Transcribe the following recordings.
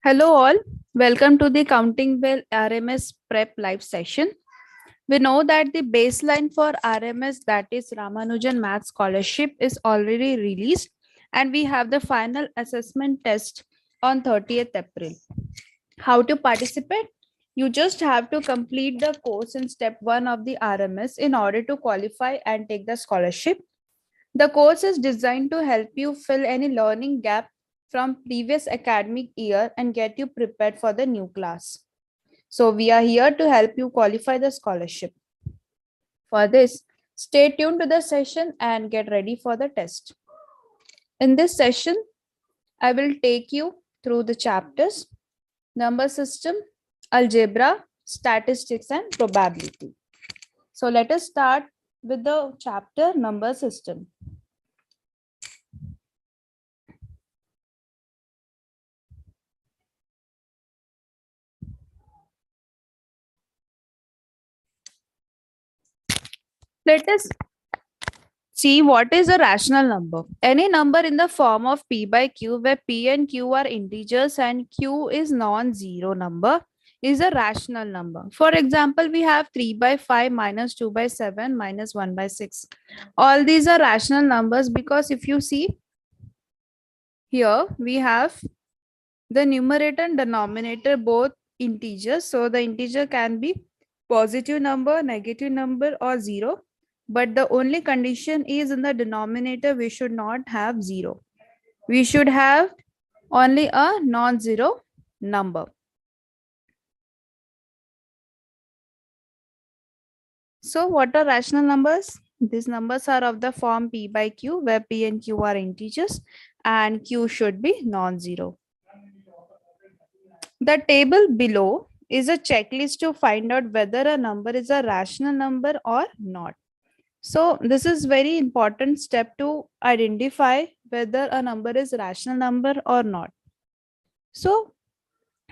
Hello all, welcome to the Counting Well RMS Prep Live session. We know that the baseline for RMS, that is Ramanujan Math Scholarship, is already released and we have the final assessment test on 30th April. How to participate? You just have to complete the course in step 1 of the RMS in order to qualify and take the scholarship. The course is designed to help you fill any learning gap from previous academic year and get you prepared for the new class. So we are here to help you qualify the scholarship. For this, stay tuned to the session and get ready for the test. In this session, I will take you through the chapters: number system, algebra, statistics, and probability. So let us start with the chapter number system. Let us see what is a rational number. Any number in the form of p by q, where p and q are integers and q is non-zero number, is a rational number. For example, we have 3 by 5 minus 2 by 7 minus 1 by 6. All these are rational numbers because if you see here, we have the numerator and denominator both integers. So the integer can be positive number, negative number, or 0. But the only condition is in the denominator, we should not have 0. We should have only a non-zero number. So what are rational numbers? These numbers are of the form p by q, where p and q are integers and q should be non-zero. The table below is a checklist to find out whether a number is a rational number or not. So this is very important step to identify whether a number is rational number or not. So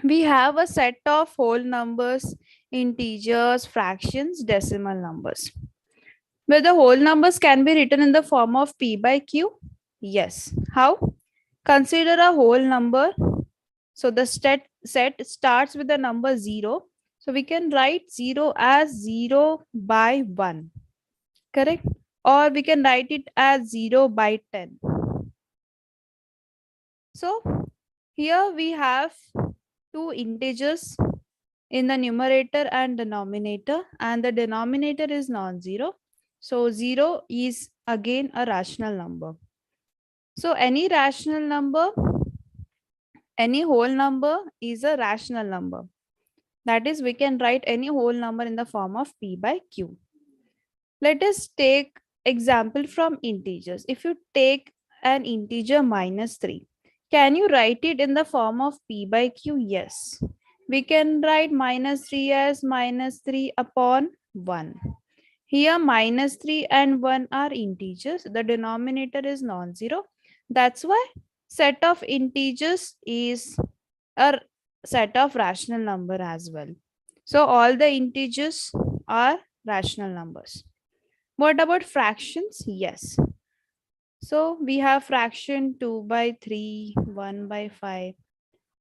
we have a set of whole numbers, integers, fractions, decimal numbers. Whether whole numbers can be written in the form of p by q? Yes. How? Consider a whole number. So the set starts with the number 0. So we can write 0 as 0 by 1. Correct? Or we can write it as 0 by 10. So here we have two integers in the numerator and denominator, and the denominator is non-zero. So 0 is again a rational number. So any rational number, any whole number is a rational number. That is, we can write any whole number in the form of p by q. Let us take example from integers. If you take an integer minus 3, can you write it in the form of p by q? Yes. We can write minus 3 as minus 3 upon 1. Here minus 3 and 1 are integers. The denominator is non-zero. That's why set of integers is a set of rational number as well. So all the integers are rational numbers. What about fractions? Yes. So we have fraction 2 by 3, 1 by 5.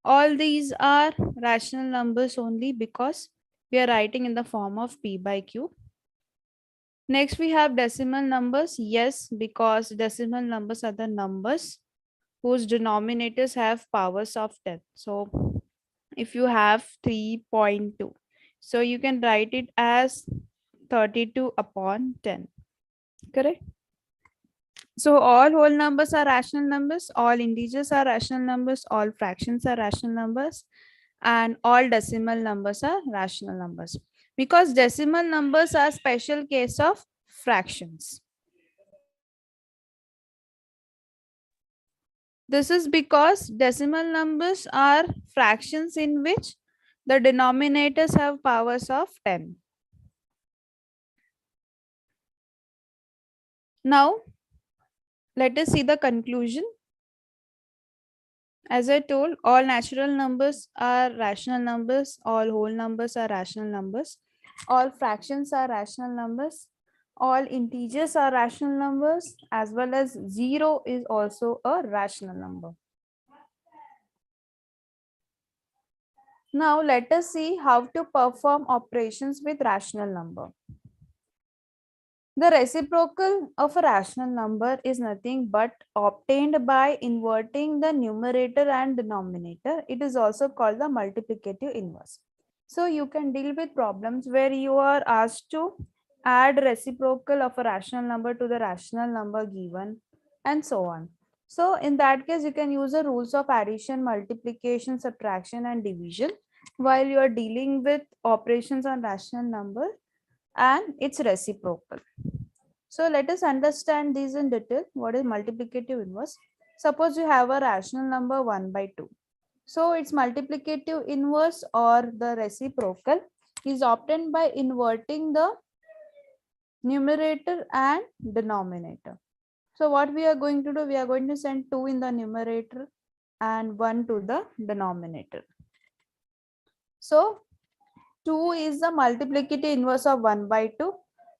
All these are rational numbers only because we are writing in the form of p by q. Next we have decimal numbers. Yes, because decimal numbers are the numbers whose denominators have powers of 10. So if you have 3.2, so you can write it as 32 upon 10. Correct? So all whole numbers are rational numbers, all integers are rational numbers, all fractions are rational numbers, and all decimal numbers are rational numbers. Because decimal numbers are special case of fractions. This is because decimal numbers are fractions in which the denominators have powers of 10. Now, let us see the conclusion. As I told, all natural numbers are rational numbers, all whole numbers are rational numbers, all fractions are rational numbers, all integers are rational numbers, as well as 0 is also a rational number. Now let us see how to perform operations with rational number. The reciprocal of a rational number is nothing but obtained by inverting the numerator and denominator. It is also called the multiplicative inverse. So you can deal with problems where you are asked to add reciprocal of a rational number to the rational number given and so on. So in that case, you can use the rules of addition, multiplication, subtraction and division while you are dealing with operations on rational number and its reciprocal. So let us understand these in detail. What is multiplicative inverse? Suppose you have a rational number 1 by 2. So its multiplicative inverse or the reciprocal is obtained by inverting the numerator and denominator. So what we are going to do, we are going to send 2 in the numerator and 1 to the denominator. So 2 is the multiplicative inverse of 1 by 2,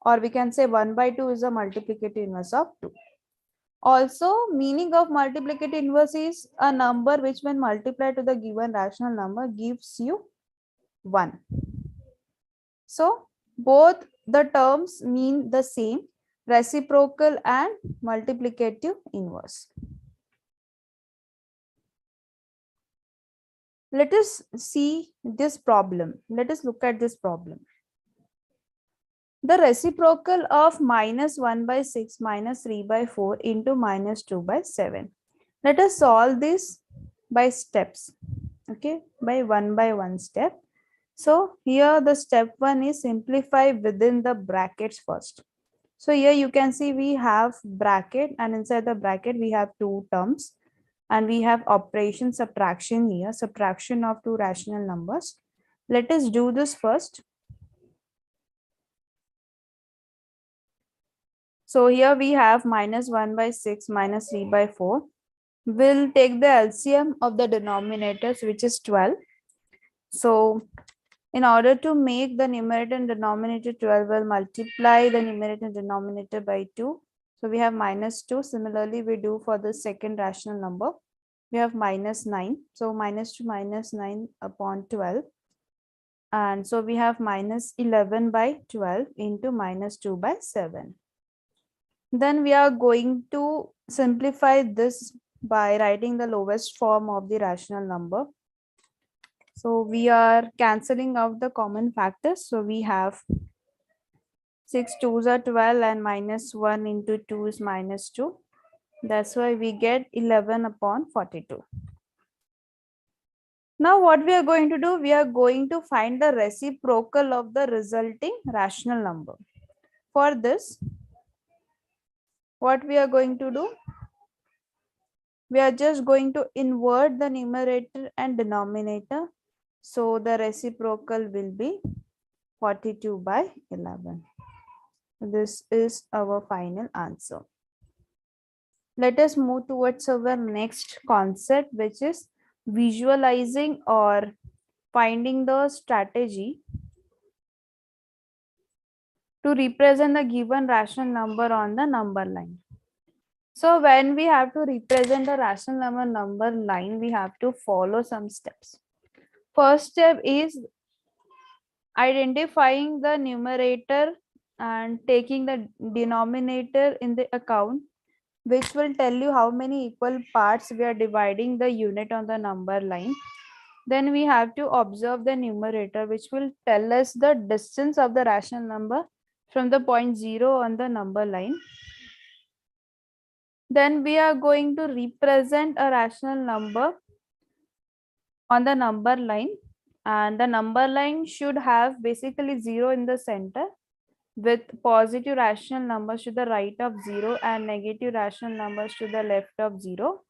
or we can say 1 by 2 is the multiplicative inverse of 2. Also, meaning of multiplicative inverse is a number which when multiplied to the given rational number gives you 1. So both the terms mean the same, reciprocal and multiplicative inverse. Let us see this problem. Let us look at this problem. The reciprocal of minus 1 by 6 minus 3 by 4 into minus 2 by 7. Let us solve this by steps. Okay, by one step. So here the step 1 is simplify within the brackets first. So here you can see we have bracket and inside the bracket we have two terms and we have operation subtraction here, subtraction of two rational numbers. Let us do this first. So here we have minus 1 by 6 minus 3 by 4. We'll take the LCM of the denominators, which is 12. So in order to make the numerator and denominator 12, we'll multiply the numerator and denominator by 2. So we have minus 2. Similarly, we do for the second rational number. We have minus 9. So minus 2 minus 9 upon 12. And so we have minus 11 by 12 into minus 2 by 7. Then we are going to simplify this by writing the lowest form of the rational number. So we are cancelling out the common factors. So we have 6 2s are 12 and minus 1 into 2 is minus 2. That's why we get 11 upon 42. Now what we are going to do, we are going to find the reciprocal of the resulting rational number. For this, what we are going to do, we are just going to invert the numerator and denominator. So the reciprocal will be 42 by 11. This is our final answer. Let us move towards our next concept, which is visualizing or finding the strategy to represent the given rational number on the number line. So when we have to represent a rational number line, we have to follow some steps. First step is identifying the numerator and taking the denominator in the account, which will tell you how many equal parts we are dividing the unit on the number line. Then we have to observe the numerator, which will tell us the distance of the rational number from the point 0 on the number line. Then we are going to represent a rational number on the number line, and the number line should have basically 0 in the center with positive rational numbers to the right of 0 and negative rational numbers to the left of 0.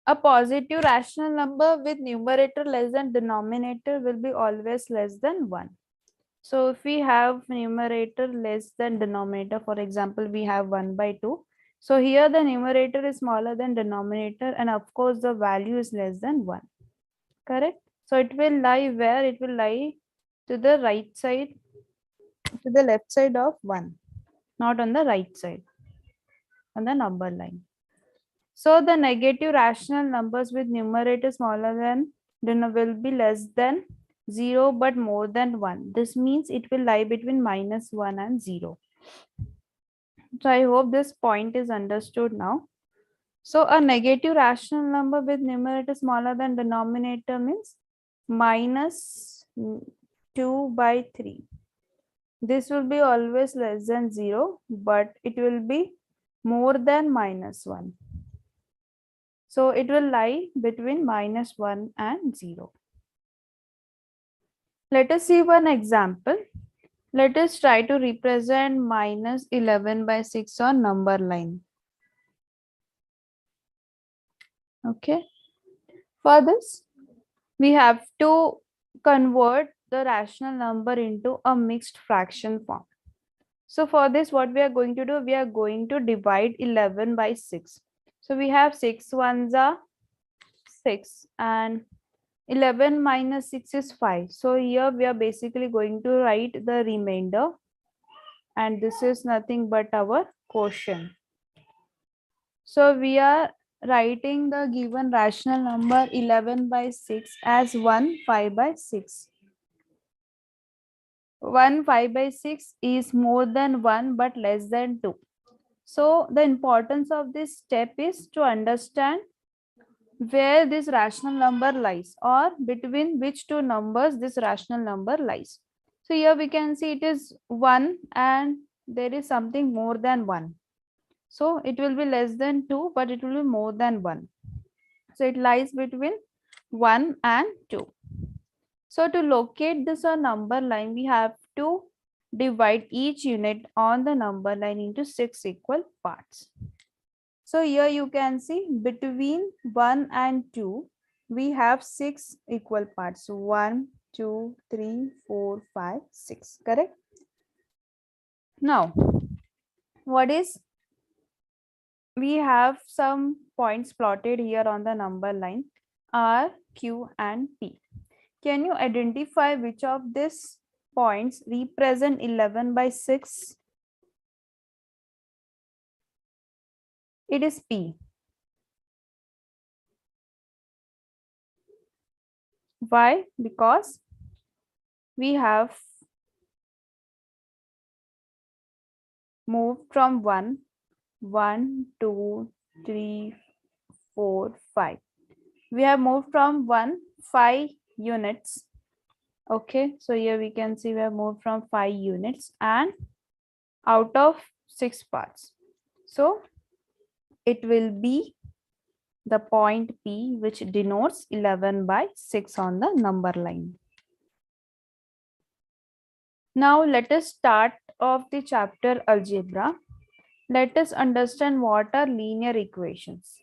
A positive rational number with numerator less than denominator will be always less than 1. So if we have numerator less than denominator, for example, we have 1 by 2. So here the numerator is smaller than denominator, and of course the value is less than 1. Correct? So it will lie where? It will lie to the right side, to the left side of 1, not on the right side, on the number line. So the negative rational numbers with numerator smaller than will be less than 0 but more than 1. This means it will lie between -1 and 0. So I hope this point is understood now. So a negative rational number with numerator smaller than denominator means minus 2 by 3. This will be always less than 0, but it will be more than -1. So it will lie between -1 and 0. Let us see one example. Let us try to represent -11 by 6 on number line. Okay. For this, we have to convert the rational number into a mixed fraction form. So for this, what we are going to do, we are going to divide 11 by 6. So we have 6 ones are 6 and 11 minus 6 is 5. So here we are basically going to write the remainder, and this is nothing but our quotient. So we are writing the given rational number 11 by 6 as 1 5 by 6. 1 5 by 6 is more than 1 but less than 2. So the importance of this step is to understand where this rational number lies, or between which two numbers this rational number lies. So here we can see it is 1 and there is something more than 1. So it will be less than 2, but it will be more than 1. So it lies between 1 and 2. So to locate this on number line, we have to divide each unit on the number line into 6 equal parts. So here you can see between 1 and 2, we have 6 equal parts. 1, 2, 3, 4, 5, 6. Correct? Now, we have some points plotted here on the number line, R, Q, and P. Can you identify which of these points represent 11 by 6? It is P. Why? Because we have moved from 1, 1, 2, 3, 4, 5. We have moved from 1, 5 units. Okay, so here we can see we have moved from 5 units and out of 6 parts. So it will be the point P, which denotes 11 by 6 on the number line. Now let us start off the chapter Algebra. Let us understand what are linear equations.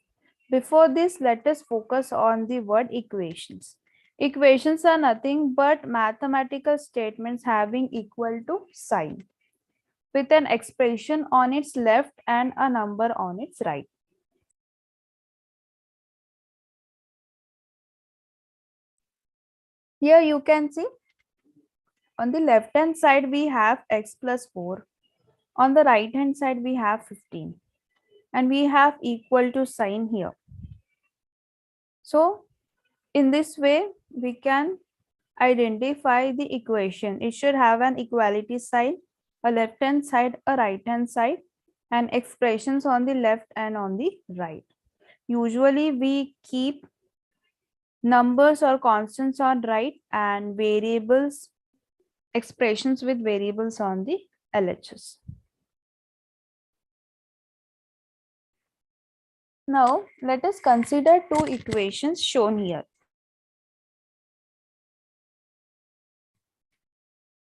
Before this, let us focus on the word equations. Equations are nothing but mathematical statements having equal to sign, with an expression on its left and a number on its right. Here you can see on the left hand side we have x plus 4. On the right hand side we have 15. And we have equal to sign here. So in this way we can identify the equation. It should have an equality sign, a left hand side, a right hand side, and expressions on the left and on the right. Usually we keep numbers or constants on right and variables, expressions with variables on the LHS. Now let us consider two equations shown here.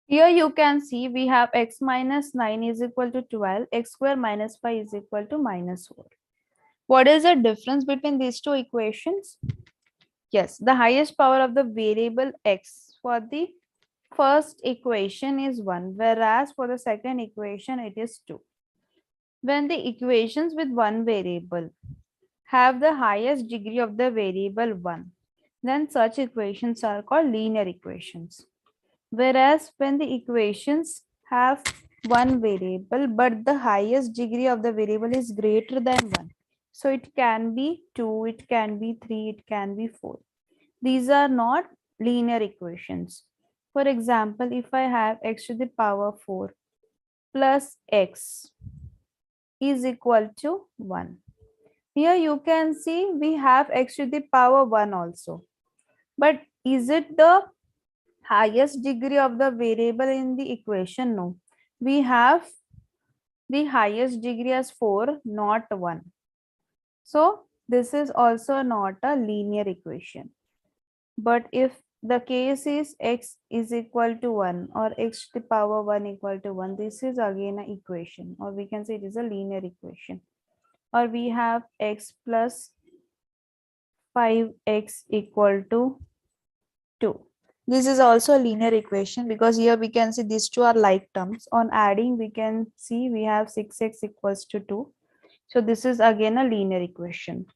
Here you can see we have x minus 9 is equal to 12, x square minus 5 is equal to -4. What is the difference between these two equations? Yes, the highest power of the variable x for the first equation is 1, whereas for the second equation it is 2. When the equations with one variable have the highest degree of the variable 1, then such equations are called linear equations. Whereas when the equations have one variable but the highest degree of the variable is greater than 1, so it can be 2, it can be 3, it can be 4. These are not linear equations. For example, if I have x to the power 4 plus x is equal to 1. Here you can see we have x to the power 1 also. But is it the highest degree of the variable in the equation? No. We have the highest degree as 4, not 1. So this is also not a linear equation. But if the case is x is equal to 1 or x to the power 1 equal to 1, this is again an equation, or we can say it is a linear equation. Or we have x plus 5x equal to 2. This is also a linear equation because here we can see these two are like terms. On adding, we can see we have 6x equals to 2. So this is again a linear equation.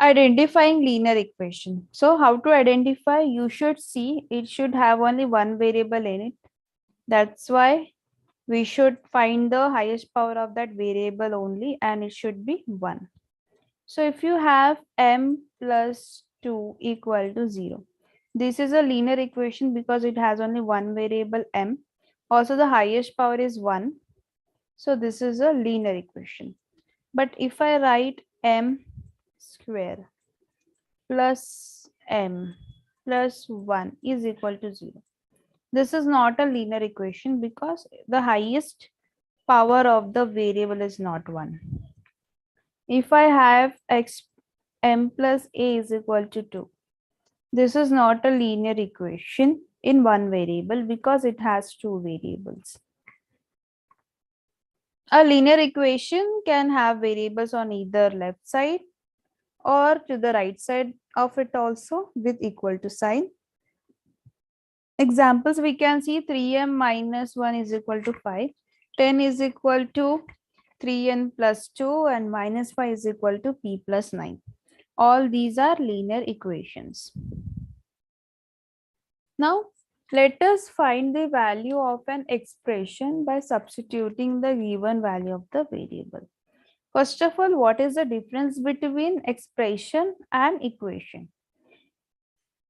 Identifying linear equation. So how to identify? You should see it should have only one variable in it. That's why we should find the highest power of that variable only, and it should be 1. So if you have m plus 2 equal to 0, this is a linear equation because it has only one variable m. Also the highest power is 1. So this is a linear equation. But if I write m square plus m plus 1 is equal to 0, this is not a linear equation because the highest power of the variable is not 1. If I have m plus a is equal to 2, this is not a linear equation in one variable because it has two variables. A linear equation can have variables on either left side or to the right side of it also with equal to sign. Examples we can see 3m minus 1 is equal to 5, 10 is equal to 3n plus 2, and minus 5 is equal to p plus 9. All these are linear equations. Now, let us find the value of an expression by substituting the given value of the variable. First of all, what is the difference between expression and equation?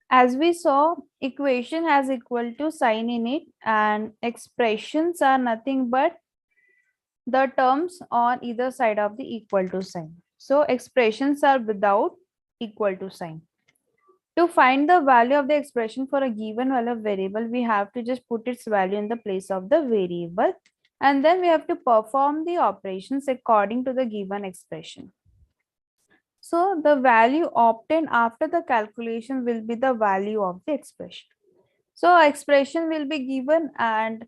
As we saw, equation has equal to sign in it, and expressions are nothing but the terms on either side of the equal to sign. So expressions are without equal to sign. To find the value of the expression for a given value of variable, we have to just put its value in the place of the variable, and then we have to perform the operations according to the given expression. So the value obtained after the calculation will be the value of the expression. So expression will be given and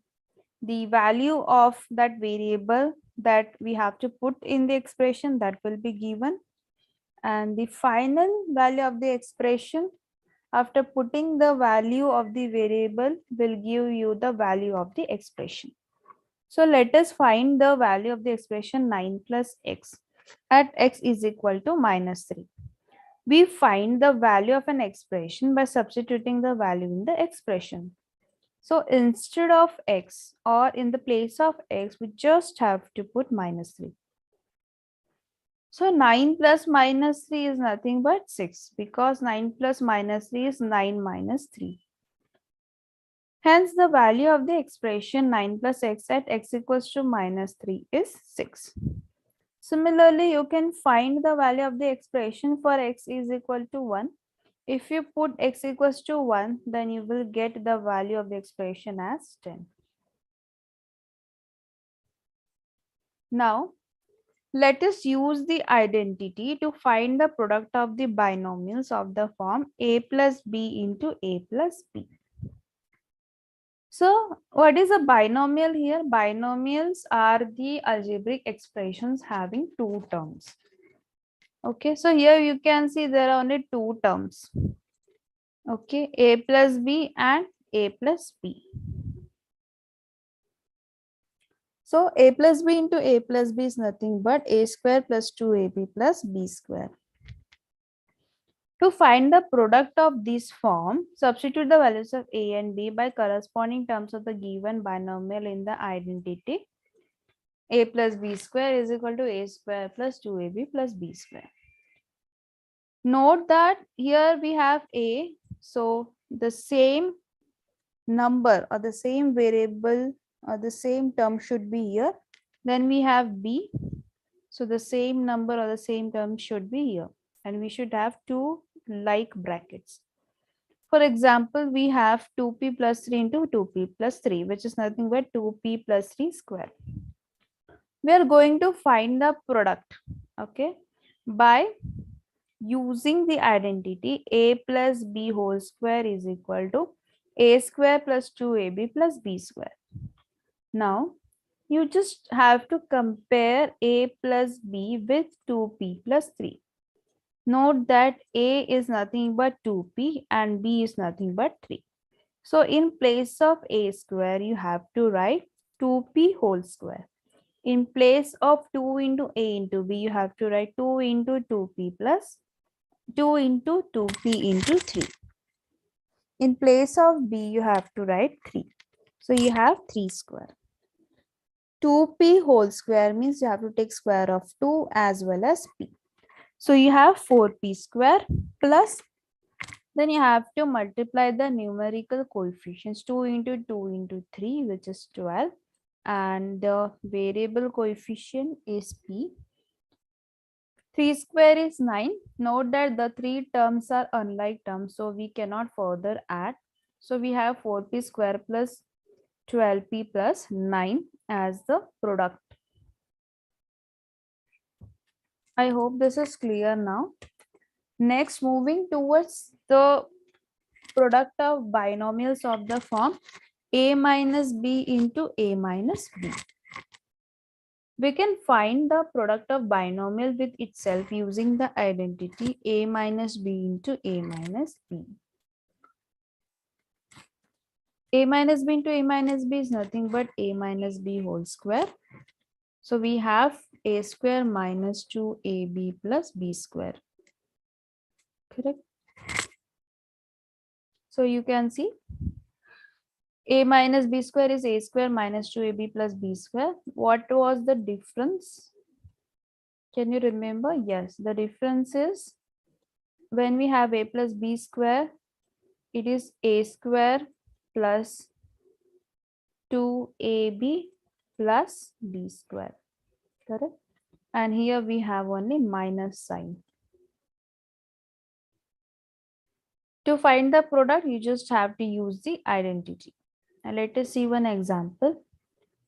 the value of that variable that we have to put in the expression, that will be given, and the final value of the expression after putting the value of the variable will give you the value of the expression. So let us find the value of the expression 9 plus x at x is equal to minus 3. We find the value of an expression by substituting the value in the expression. So instead of x or in the place of x, we just have to put minus 3. So 9 plus minus 3 is nothing but 6 because 9 plus minus 3 is 9 minus 3. Hence the value of the expression 9 plus x at x equals to minus 3 is 6. Similarly, you can find the value of the expression for x is equal to 1. If you put x equals to 1, then you will get the value of the expression as 10. Now, let us use the identity to find the product of the binomials of the form a plus b into a plus b. So, what is a binomial here? Binomials are the algebraic expressions having two terms. Okay, so here you can see there are only two terms. Okay, a plus b and a plus b. So a plus b into a plus b is nothing but a square plus 2ab plus b square. To find the product of this form, substitute the values of a and b by corresponding terms of the given binomial in the identity. A plus b square is equal to a square plus 2ab plus b square. Note that here we have a, so the same number or the same variable or the same term should be here. Then we have b, so the same number or the same term should be here, and we should have two like brackets. For example, we have 2p plus 3 into 2p plus 3, which is nothing but 2p plus 3 square. We are going to find the product, okay, by using the identity a plus b whole square is equal to a square plus 2ab plus b square. Now, you just have to compare a plus b with 2p plus 3. Note that a is nothing but 2p and b is nothing but 3. So in place of a square, you have to write 2p whole square. In place of 2 into a into b, you have to write 2 into 2p plus 2 into 2p into 3. In place of b, you have to write 3. So you have 3 square. 2p whole square means you have to take square of 2 as well as p. So you have 4p square plus, then you have to multiply the numerical coefficients 2 into 2 into 3, which is 12, and the variable coefficient is p. 3 square is 9. Note that the three terms are unlike terms, so we cannot further add. So we have 4p square plus 12p plus 9 as the product. I hope this is clear now. Next, moving towards the product of binomials of the form a minus b into a minus b. We can find the product of binomial with itself using the identity a minus b into a minus b. A minus b into a minus b is nothing but a minus b whole square. So we have a square minus 2ab plus b square. Correct? So you can see a minus b square is a square minus 2ab plus b square. What was the difference? Can you remember? Yes, the difference is when we have a plus b square, it is a square plus 2ab plus b square. Correct? And here we have only minus sign. To find the product, you just have to use the identity. Now let us see one example.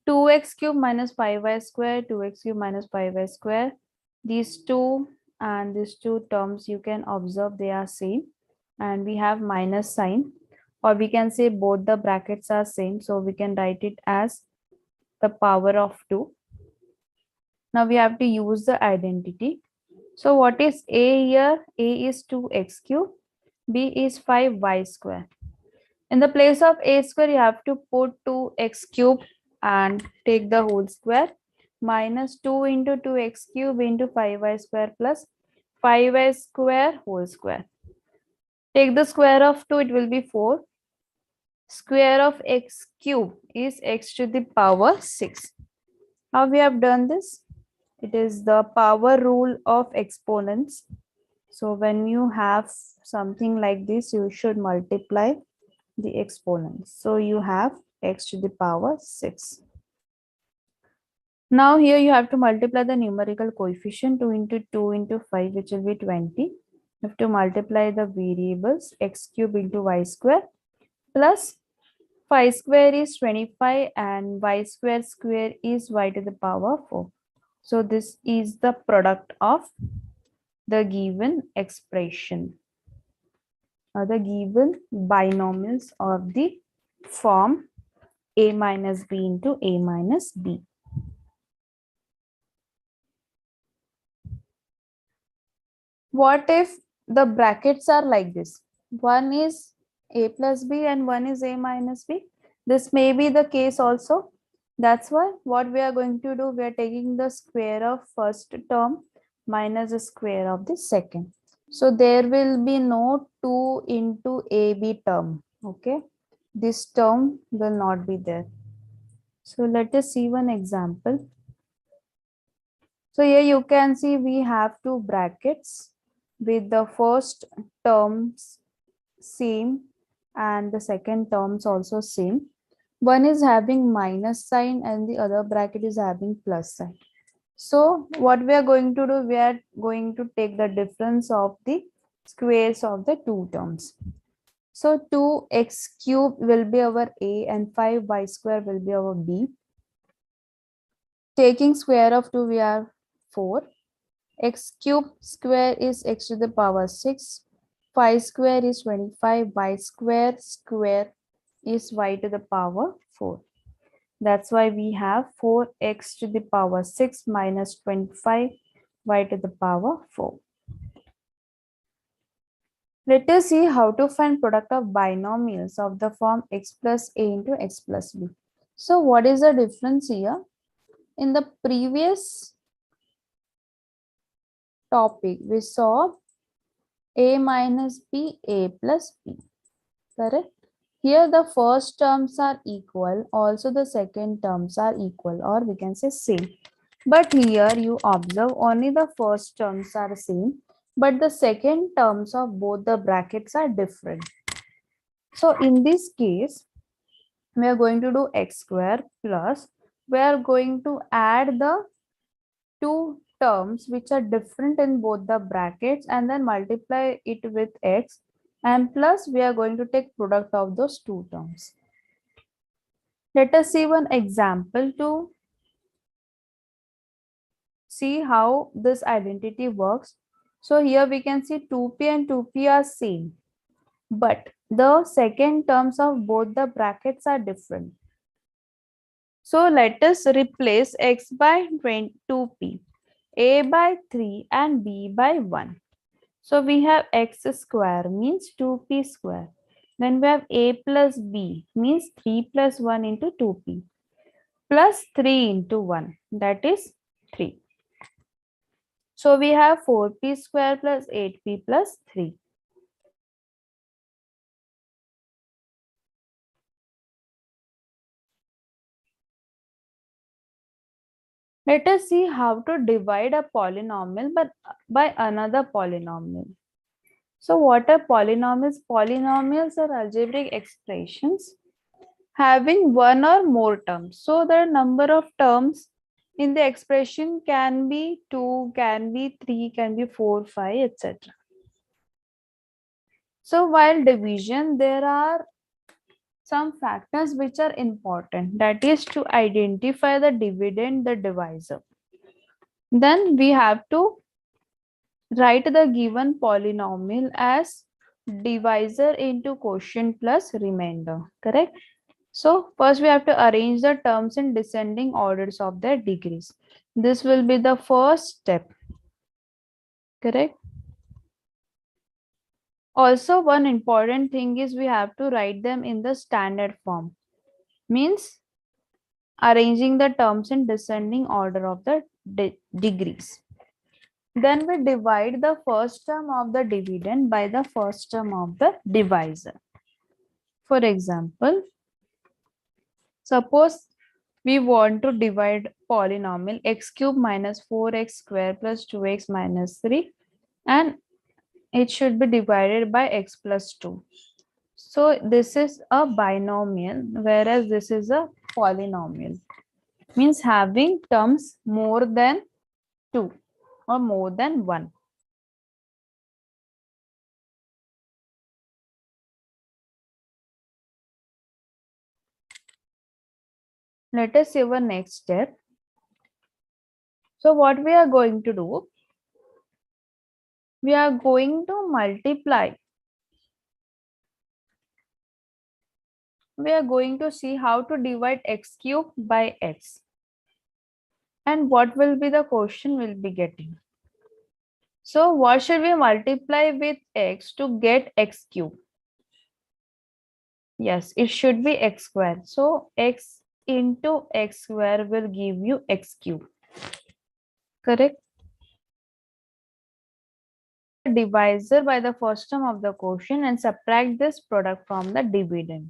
2x cube minus 5y square, 2x cube minus 5y square. These two and these two terms you can observe they are same, and we have minus sign, or we can say both the brackets are same, so we can write it as the power of 2. Now we have to use the identity. So what is a here? A is 2x cube, b is 5y square. In the place of a square, you have to put 2x cube and take the whole square, minus 2 into 2x cube into 5y square plus 5y square whole square. Take the square of 2, it will be 4. Square of x cube is x to the power 6. How we have done this? It is the power rule of exponents. So when you have something like this, you should multiply the exponents. So you have x to the power 6. Now here you have to multiply the numerical coefficient 2 into 2 into 5, which will be 20. You have to multiply the variables x cube into y square plus 5 square is 25 and y square square is y to the power 4. So this is the product of the given expression or the given binomials of the form a minus b into a minus b. What if the brackets are like this? One is a plus b and one is a minus b. This may be the case also. That's why what we are going to do, we are taking the square of first term minus the square of the second. So there will be no 2 into ab term. Okay. This term will not be there. So let us see one example. So here you can see we have two brackets with the first terms same and the second terms also same. One is having minus sign and the other bracket is having plus sign. So what we are going to do, we are going to take the difference of the squares of the two terms. So 2x cube will be our a and 5y square will be our b. Taking square of 2, we have 4. X cube square is x to the power 6. 5 square is 25. Y square is y to the power 4. That's why we have 4x to the power 6 minus 25 y to the power 4. Let us see how to find product of binomials of the form x plus a into x plus b. So what is the difference here? In the previous topic, we saw a minus b, a plus b, correct? Here the first terms are equal, also the second terms are equal, or we can say same. But here you observe only the first terms are same, but the second terms of both the brackets are different. So in this case, we are going to do x square plus, we are going to add the two terms which are different in both the brackets and then multiply it with x, and plus we are going to take product of those two terms. Let us see one example to see how this identity works. So here we can see 2p and 2p are same, but the second terms of both the brackets are different. So let us replace x by 2p, a by 3 and b by 1. So we have x square means 2p square. Then we have a plus b means 3 plus 1 into 2p plus 3 into 1, that is 3. So we have 4p square plus 8p plus 3. Let us see how to divide a polynomial but by another polynomial. So what are polynomials? Polynomials are algebraic expressions having one or more terms. So the number of terms in the expression can be 2, can be 3, can be 4, 5, etc. So while division, there are some factors which are important, that is to identify the dividend, the divisor. Then we have to write the given polynomial as divisor into quotient plus remainder, correct? So first we have to arrange the terms in descending orders of their degrees. This will be the first step, correct? Also, one important thing is we have to write them in the standard form, means arranging the terms in descending order of the degrees. Then we divide the first term of the dividend by the first term of the divisor. For example, suppose we want to divide polynomial x cube minus 4x square plus 2x minus 3, and it should be divided by x plus 2. So this is a binomial, whereas this is a polynomial, means having terms more than 2 or more than 1. Let us see our next step. So what we are going to do, we are going to multiply. We are going to see how to divide x cube by x. And what will be the question we'll be getting. So what should we multiply with x to get x cube? Yes, it should be x square. So x into x square will give you x cube. Correct? Divisor by the first term of the quotient and subtract this product from the dividend.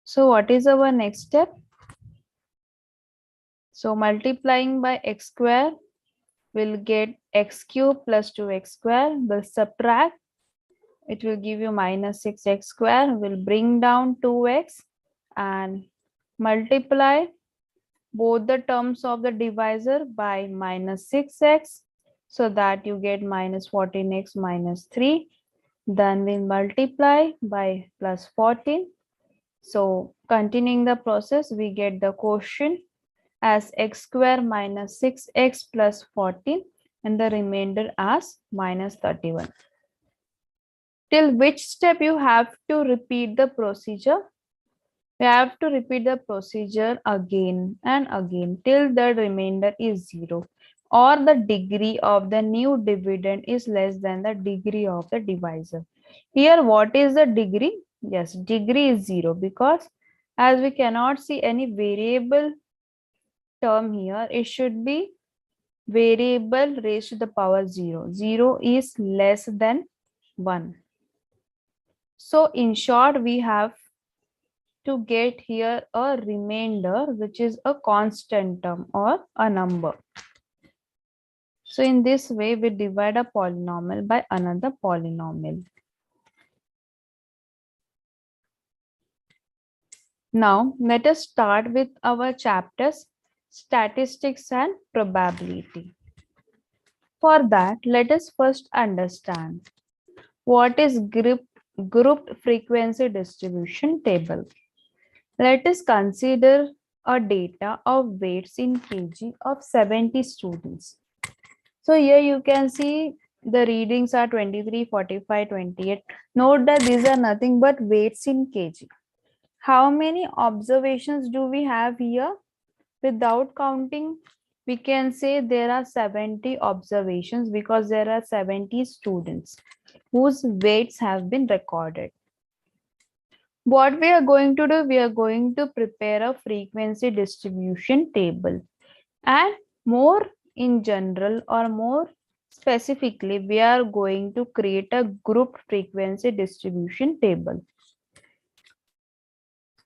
So what is our next step? So multiplying by x square will get x cube plus 2x square. Will subtract. It will give you minus 6x square. Will bring down 2x and multiply both the terms of the divisor by minus 6x, so that you get minus 14x minus 3. Then we multiply by plus 14. So continuing the process, we get the quotient as x square minus 6x plus 14 and the remainder as minus 31. Till which step you have to repeat the procedure? We have to repeat the procedure again and again till the remainder is 0 or the degree of the new dividend is less than the degree of the divisor. Here, what is the degree? Yes, degree is 0 because as we cannot see any variable term here, it should be variable raised to the power 0. 0 is less than 1. So in short, we have to get here a remainder, which is a constant term or a number. So in this way, we divide a polynomial by another polynomial. Now, let us start with our chapters, statistics and probability. For that, let us first understand what is grouped frequency distribution table. Let us consider a data of weights in kg of 70 students. So here you can see the readings are 23, 45, 28. Note that these are nothing but weights in kg. How many observations do we have here? Without counting, we can say there are 70 observations because there are 70 students whose weights have been recorded. What we are going to do, we are going to prepare a frequency distribution table, and more in general or more specifically, we are going to create a group frequency distribution table.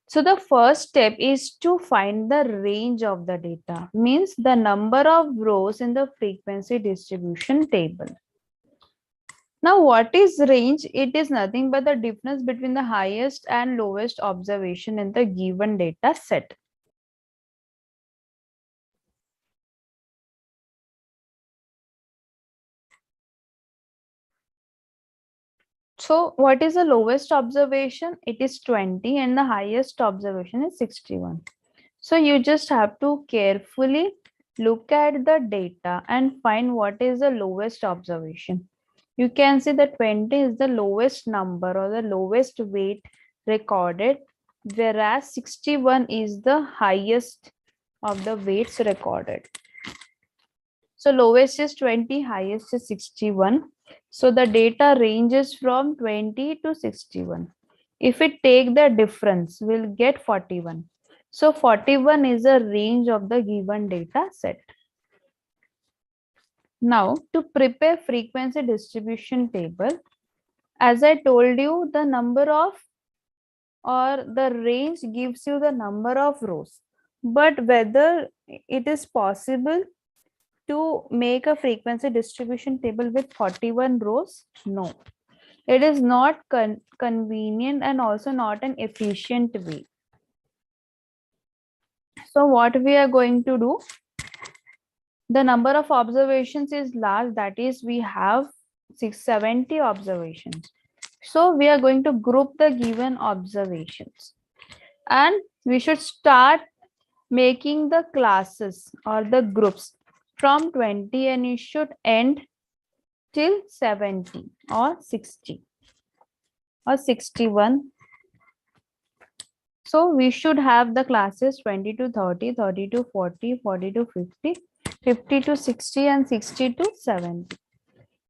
So the first step is to find the range of the data, means the number of rows in the frequency distribution table. Now, what is range? It is nothing but the difference between the highest and lowest observation in the given data set. So what is the lowest observation? It is 20 and the highest observation is 61. So you just have to carefully look at the data and find what is the lowest observation. You can see that 20 is the lowest number or the lowest weight recorded, whereas 61 is the highest of the weights recorded. So lowest is 20, highest is 61. So the data ranges from 20 to 61. If we take the difference, we'll get 41. So 41 is a range of the given data set. Now, to prepare frequency distribution table, as I told you, the number of or the range gives you the number of rows. But whether it is possible to make a frequency distribution table with 41 rows? No. It is not convenient and also not an efficient way. So what we are going to do? The number of observations is large, that is we have 670 observations. So we are going to group the given observations and we should start making the classes or the groups from 20 and it should end till 70 or 60 or 61. So we should have the classes 20 to 30, 30 to 40, 40 to 50, 50 to 60 and 60 to 70.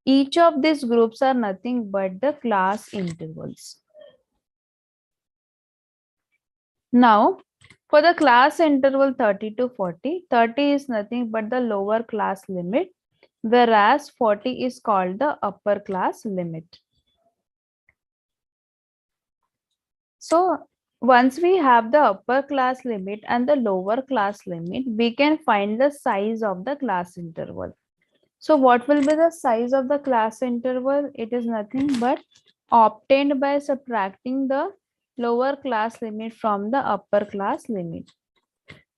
Each of these groups are nothing but the class intervals. Now, for the class interval 30 to 40, 30 is nothing but the lower class limit, whereas 40 is called the upper class limit. So, once we have the upper class limit and the lower class limit, we can find the size of the class interval. So what will be the size of the class interval? It is nothing but obtained by subtracting the lower class limit from the upper class limit.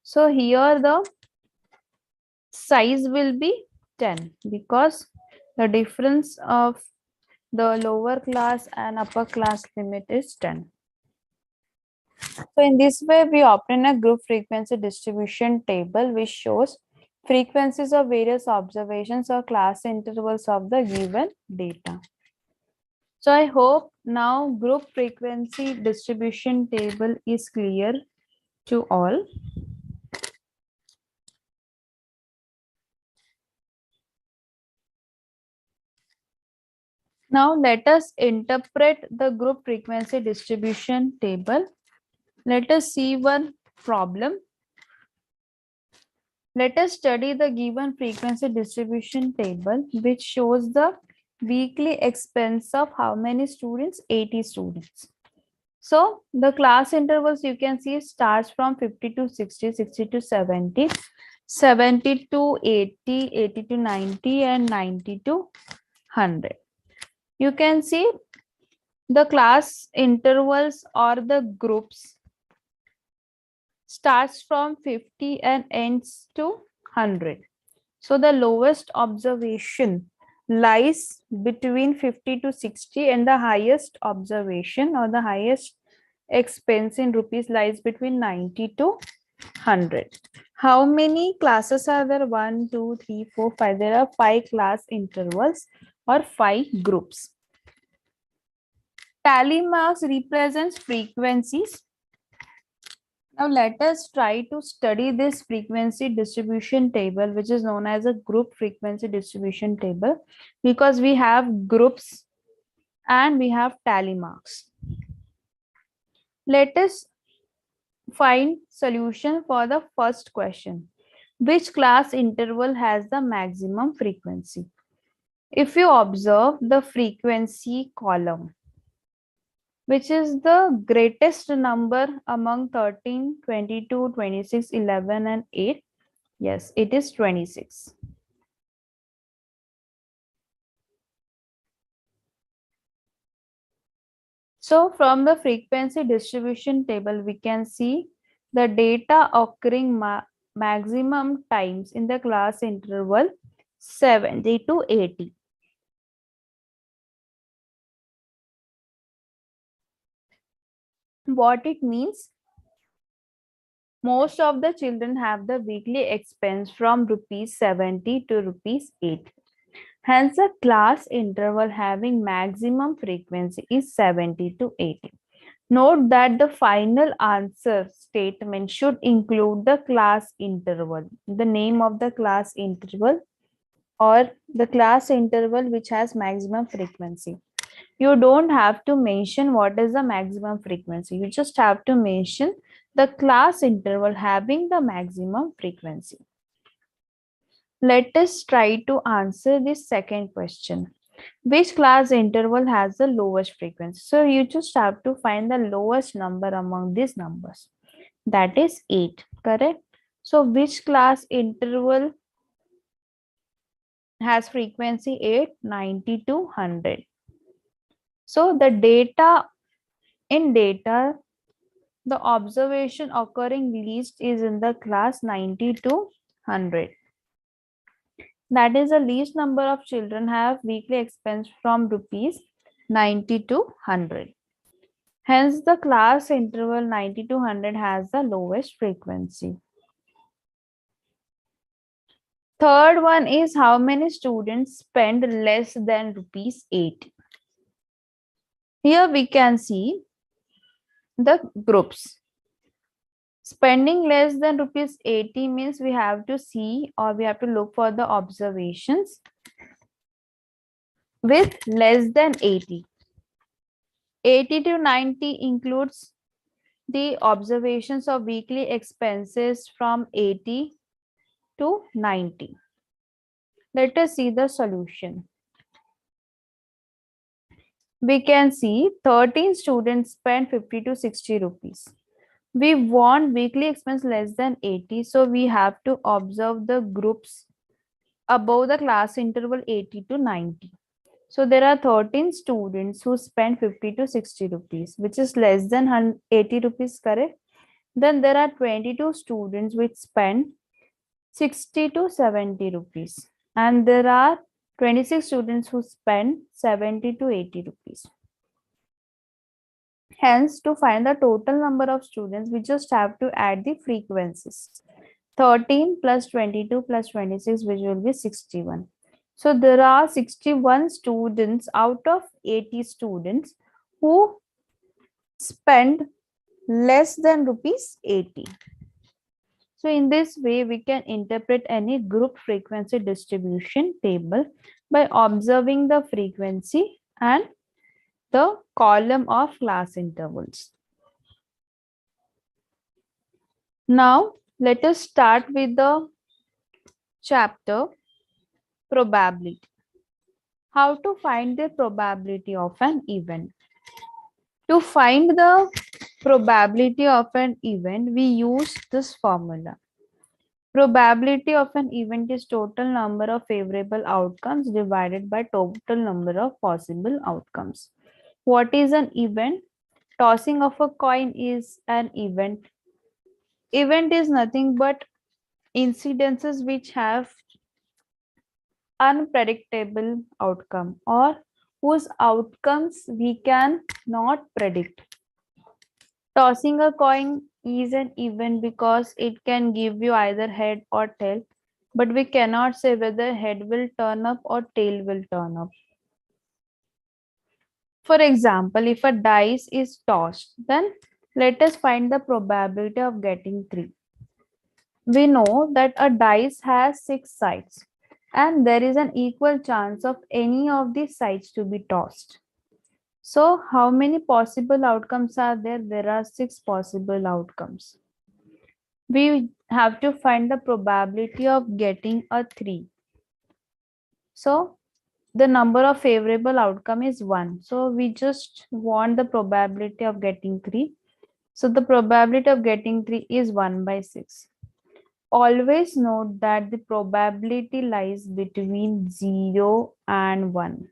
So here the size will be 10 because the difference of the lower class and upper class limit is 10. So in this way, we obtain a group frequency distribution table which shows frequencies of various observations or class intervals of the given data. So I hope now group frequency distribution table is clear to all. Now let us interpret the group frequency distribution table. Let us see one problem. Let us study the given frequency distribution table which shows the weekly expense of how many students? 80 students. So the class intervals you can see starts from 50 to 60, 60 to 70, 70 to 80, 80 to 90 and 90 to 100. You can see the class intervals or the groups starts from 50 and ends to 100. So the lowest observation lies between 50 to 60 and the highest observation or the highest expense in rupees lies between 90 to 100. How many classes are there? 1, 2, 3, 4, 5. There are 5 class intervals or 5 groups. Tally marks represents frequencies. Now let us try to study this frequency distribution table, which is known as a group frequency distribution table, because we have groups and we have tally marks. Let us find solution for the first question. Which class interval has the maximum frequency? If you observe the frequency column, which is the greatest number among 13, 22, 26, 11 and 8? Yes, it is 26. So from the frequency distribution table, we can see the data occurring maximum times in the class interval 70 to 80. What it means? Most of the children have the weekly expense from rupees 70 to rupees 80. Hence, the class interval having maximum frequency is 70 to 80. Note that the final answer statement should include the class interval, the name of the class interval or the class interval which has maximum frequency. You don't have to mention what is the maximum frequency. You just have to mention the class interval having the maximum frequency. Let us try to answer this second question. Which class interval has the lowest frequency? So you just have to find the lowest number among these numbers. That is 8, correct? So which class interval has frequency 8? 90 to 100. So the data, the observation occurring least is in the class 90 to 100. That is the least number of children have weekly expense from rupees 90 to 100. Hence, the class interval 90 to 100 has the lowest frequency. Third one is how many students spend less than rupees 8. Here we can see the groups. Spending less than rupees 80 means we have to see or we have to look for the observations. with less than 80. 80 to 90 includes the observations of weekly expenses from 80 to 90. Let us see the solution. We can see 13 students spend 50 to 60 rupees. We want weekly expense less than 80, so we have to observe the groups above the class interval 80 to 90. So there are 13 students who spend 50 to 60 rupees, which is less than 80 rupees, correct? Then there are 22 students which spend 60 to 70 rupees. And there are 26 students who spend 70 to 80 rupees. Hence, to find the total number of students, we just have to add the frequencies. 13 plus 22 plus 26, which will be 61. So there are 61 students out of 80 students who spend less than rupees 80. So in this way, we can interpret any group frequency distribution table by observing the frequency and the column of class intervals. Now, let us start with the chapter probability. How to find the probability of an event. To find the probability of an event, we use this formula. Probability of an event is total number of favorable outcomes divided by total number of possible outcomes. What is an event? Tossing of a coin is an event. Event is nothing but incidences which have unpredictable outcome or whose outcomes we can not predict. Tossing a coin is an event because it can give you either head or tail, but we cannot say whether head will turn up or tail will turn up. For example, if a dice is tossed, then let us find the probability of getting 3. We know that a dice has 6 sides and there is an equal chance of any of these sides to be tossed. So how many possible outcomes are there? There are 6 possible outcomes. We have to find the probability of getting a 3. So the number of favorable outcome is 1. So we just want the probability of getting 3. So the probability of getting 3 is 1 by 6. Always note that the probability lies between 0 and 1.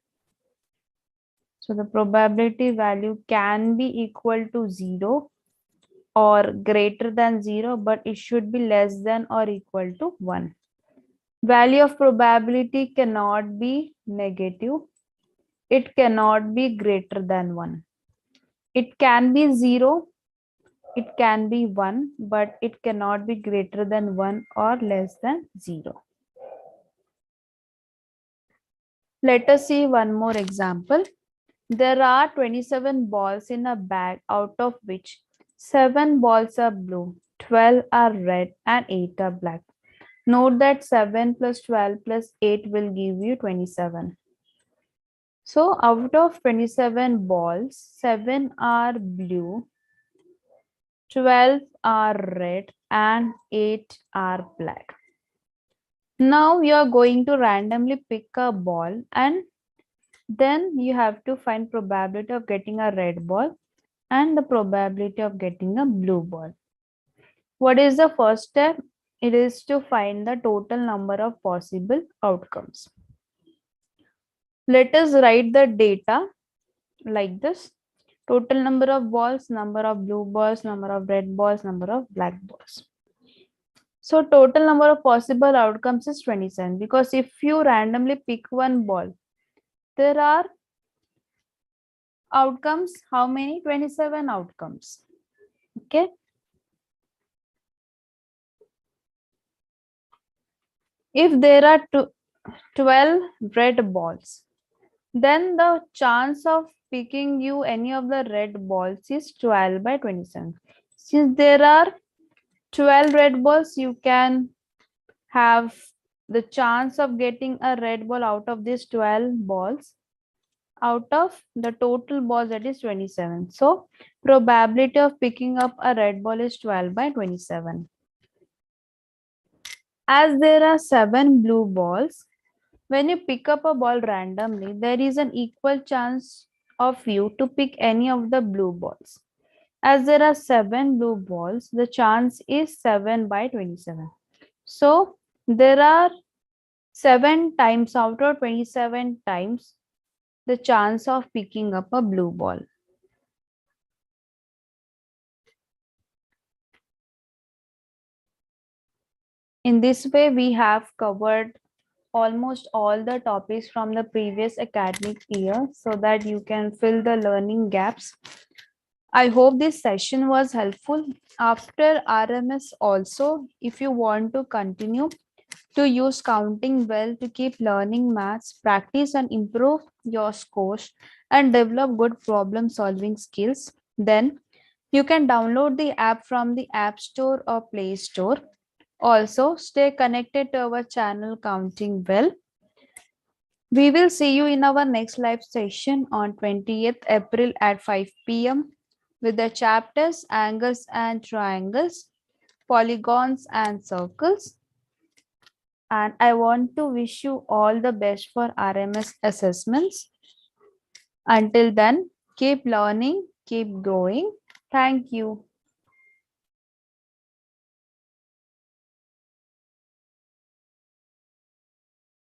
So the probability value can be equal to 0 or greater than 0, but it should be less than or equal to 1. Value of probability cannot be negative. It cannot be greater than 1. It can be 0, it can be 1, but it cannot be greater than 1 or less than 0. Let us see one more example. There are 27 balls in a bag, out of which 7 balls are blue, 12 are red, and 8 are black. Note that 7 plus 12 plus 8 will give you 27. So out of 27 balls, 7 are blue, 12 are red, and 8 are black. Now you are going to randomly pick a ball and then you have to find probability of getting a red ball and the probability of getting a blue ball. What is the first step? It is to find the total number of possible outcomes. Let us write the data like this. Total number of balls, number of blue balls, number of red balls, number of black balls. So total number of possible outcomes is 27 because if you randomly pick one ball, there are outcomes. How many? 27 outcomes. Okay. If there are 12 red balls, then the chance of picking you any of the red balls is 12 by 27. Since there are 12 red balls, you can have the chance of getting a red ball out of these 12 balls out of the total balls, that is 27. So probability of picking up a red ball is 12 by 27. As there are 7 blue balls, when you pick up a ball randomly, there is an equal chance of you to pick any of the blue balls. As there are 7 blue balls, the chance is 7 by 27. So there are 7 times out of 27 times the chance of picking up a blue ball. In this way, we have covered almost all the topics from the previous academic year so that you can fill the learning gaps. I hope this session was helpful. After RMS also, if you want to continue to use counting well to keep learning maths, practice and improve your scores and develop good problem solving skills, then you can download the app from the App Store or Play Store. Also, stay connected to our channel Counting Well. We will see you in our next live session on 20th April at 5 p.m. with the chapters Angles and Triangles, Polygons and Circles. And I want to wish you all the best for RMS assessments. Until then, keep learning, keep growing. Thank you.